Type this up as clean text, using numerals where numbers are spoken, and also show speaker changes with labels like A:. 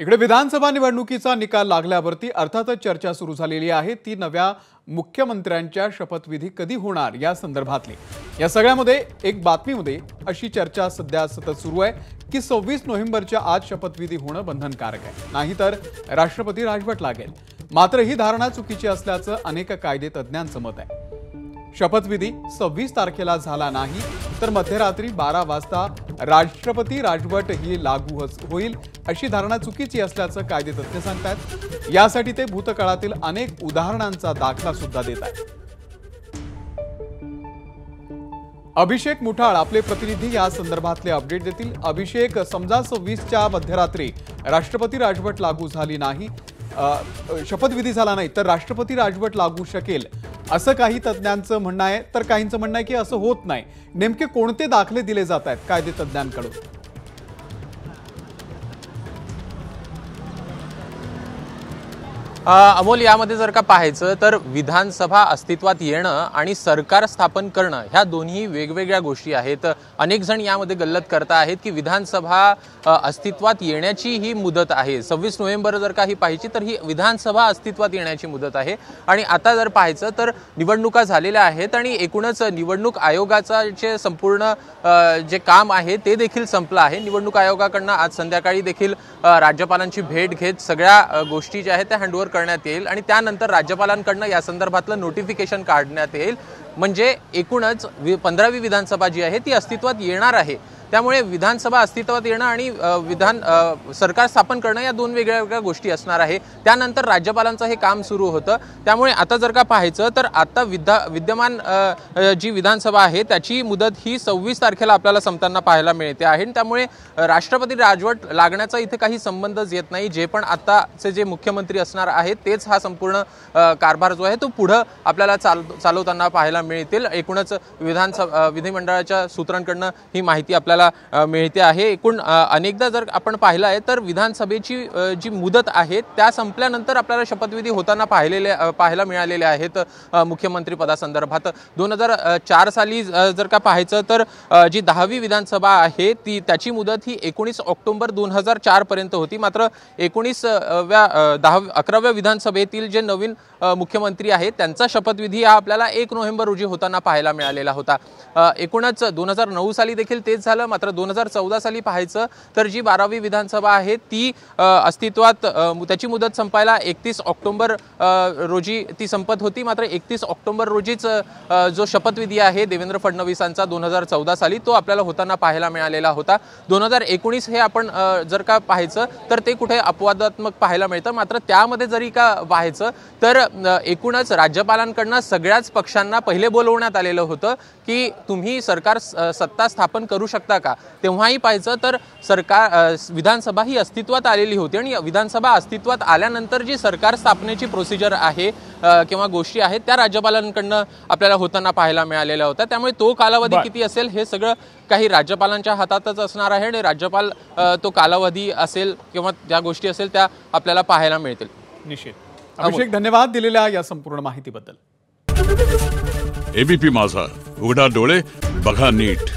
A: इकडे विधानसभा निवडणुकीचा निकाल लागल्यावरती अर्थातच चर्चा सुरू झालेली आहे ती नव्या मुख्यमंत्र्यांच्या शपथविधी कधी होणार या संदर्भातली। या सगळ्यामध्ये एक बातमीमध्ये अशी चर्चा सध्या सतत सुरू आहे की 26 नोव्हेंबरच्या आज शपथविधी होणं बंधनकारक आहे, नाहीतर राष्ट्रपती राजवट लागेल। मात्र ही धारणा चुकीची असल्याचं अनेक कायदे तज्ञांचं मत आहे। शपथविधी 26 तारखेला झाला नाही तर मध्यरात्री 12 वाजता राष्ट्रपती राजवट ही लागू होईल अशी धारणा चुकीची असल्याचं कायदेतज्ञ सांगतात। यासाठी ते भूतकाळातील अनेक उदाहरणांचा दाखला सुद्धा देत आहेत। अभिषेक मुठाळ आपले प्रतिनिधी या संदर्भातले अपडेट देतील। अभिषेक, समजा 26च्या मध्यरात्री राष्ट्रपती राजवट लागू झाली नाही, शपथविधी झाला नाही तर राष्ट्रपती राजवट लागू शकेल असं काही तज्ञांचं म्हणणं आहे, तर काहींचं म्हणणं आहे की असं होत नाही। नेमके कोणते दाखले दिले जात आहेत कायदे तज्ञांकडून?
B: अमोल, यामध्ये जर का पाहायचं तर विधानसभा अस्तित्वात येणं आणि सरकार स्थापन करणं ह्या दोन्ही वेगवेगळ्या गोष्टी आहेत। अनेक जण यामध्ये गल्लत करता आहेत की विधानसभा अस्तित्वात येण्याची ही मुदत आहे, 26 नोव्हेंबर जर का ही पाहिजे तर ही विधानसभा अस्तित्वात येण्याची मुदत आहे। आणि आता जर पाहायचं तर निवडणुका झालेल्या आहेत आणि एकूणच निवडणूक आयोगाचा जे संपूर्ण जे काम आहे ते देखील संपलं आहे। निवडणूक आयोगाकडनं आज संध्याकाळी देखील राज्यपालांची भेट घेत सगळ्या गोष्टी ज्या आहेत त्या हँडओव्हर करण्यात येईल आणि त्यानंतर राज्यपालांकडनं या संदर्भातलं नोटिफिकेशन काढण्यात येईल। म्हणजे एकूणच 15वी विधानसभा जी आहे ती अस्तित्वात येणार आहे। त्यामुळे विधानसभा अस्तित्वात येणं आणि सरकार स्थापन करणं या दोन वेगळ्या गोष्टी असणार आहे। त्यानंतर राज्यपालांचं हे काम सुरू होतं। त्यामुळे आता जर का पाहायचं तर आता विद्यमान जी विधानसभा आहे त्याची मुदत ही 26 तारखेला आपल्याला संपताना पाहायला मिळते आहे। त्यामुळे राष्ट्रपती राजवट लागण्याचा इथे काही संबंधच येत नाही। जे पण आताचे जे मुख्यमंत्री असणार आहेत तेच हा संपूर्ण कारभार जो आहे तो पुढे आपल्याला चालवताना पाहायला मिळतील। एकूणच विधिमंडळाच्या सूत्रांकडनं ही माहिती आपल्याला मिळते आहे। एकूण अनेकदा जर आपण पाहिलं आहे तर विधानसभेची जी मुदत आहे त्या संपल्यानंतर आपल्याला शपथविधी होताना पाहायला मिळालेले आहेत मुख्यमंत्री पदासंदर्भात। 2004 साली जर का पाहायचं तर जी 10वी विधानसभा आहे ती त्याची मुदत ही 19 ऑक्टोबर 2004 पर्यंत होती। मात्र 11व्या विधानसभेतील जे नवीन मुख्यमंत्री आहेत त्यांचा शपथविधी हा आपल्याला 1 नोव्हेंबर रोजी होताना पाहायला मिळालेला होता। एकूणच 2009 साली देखील तेच झालं। मात्र 2014 साली पाहायचं तर जी 12वी विधानसभा आहे ती अस्तित्वात त्याची मुदत संपायला 31 ऑक्टोबर रोजी ती संपत होती। मात्र 31 ऑक्टोबर रोजीच जो शपथविधी आहे देवेंद्र फडणवीसांचा 2014 साली तो आपल्याला होताना पाहायला मिळालेला होता। 2019 हे आपण जर का पाहायचं तर ते कुठे अपवादात्मक पाहायला मिळतं। मात्र त्यामध्ये जरी का पाहायचं तर एकूणच राज्यपालांकडनं सगळ्याच पक्षांना पहिले बोलवण्यात आलेलं होतं की तुम्ही सरकार सत्ता स्थापन करू शकता का। तेव्हाही पाहायचं तर विधानसभा ही अस्तित्वात आलेली होती आणि विधानसभा अस्तित्वात आल्यानंतर जी सरकार स्थापनेची प्रोसिजर आहे किंवा गोष्टी आहेत त्या राज्यपालांकडनं आपल्याला होताना पाहायला मिळालेला होता। त्यामुळे तो कालावधी किती असेल हे सगळं काही राज्यपालांच्या हातातच असणार आहे आणि राज्यपाल तो कालावधी असेल किंवा ज्या गोष्टी असेल त्या आपल्याला पाहायला मिळतील।
A: निश्चित। अभिषेक, धन्यवाद दिलेल्या या संपूर्ण माहितीबद्दल।
C: एबीपी माझा, उघडा डोळे बघा नीट।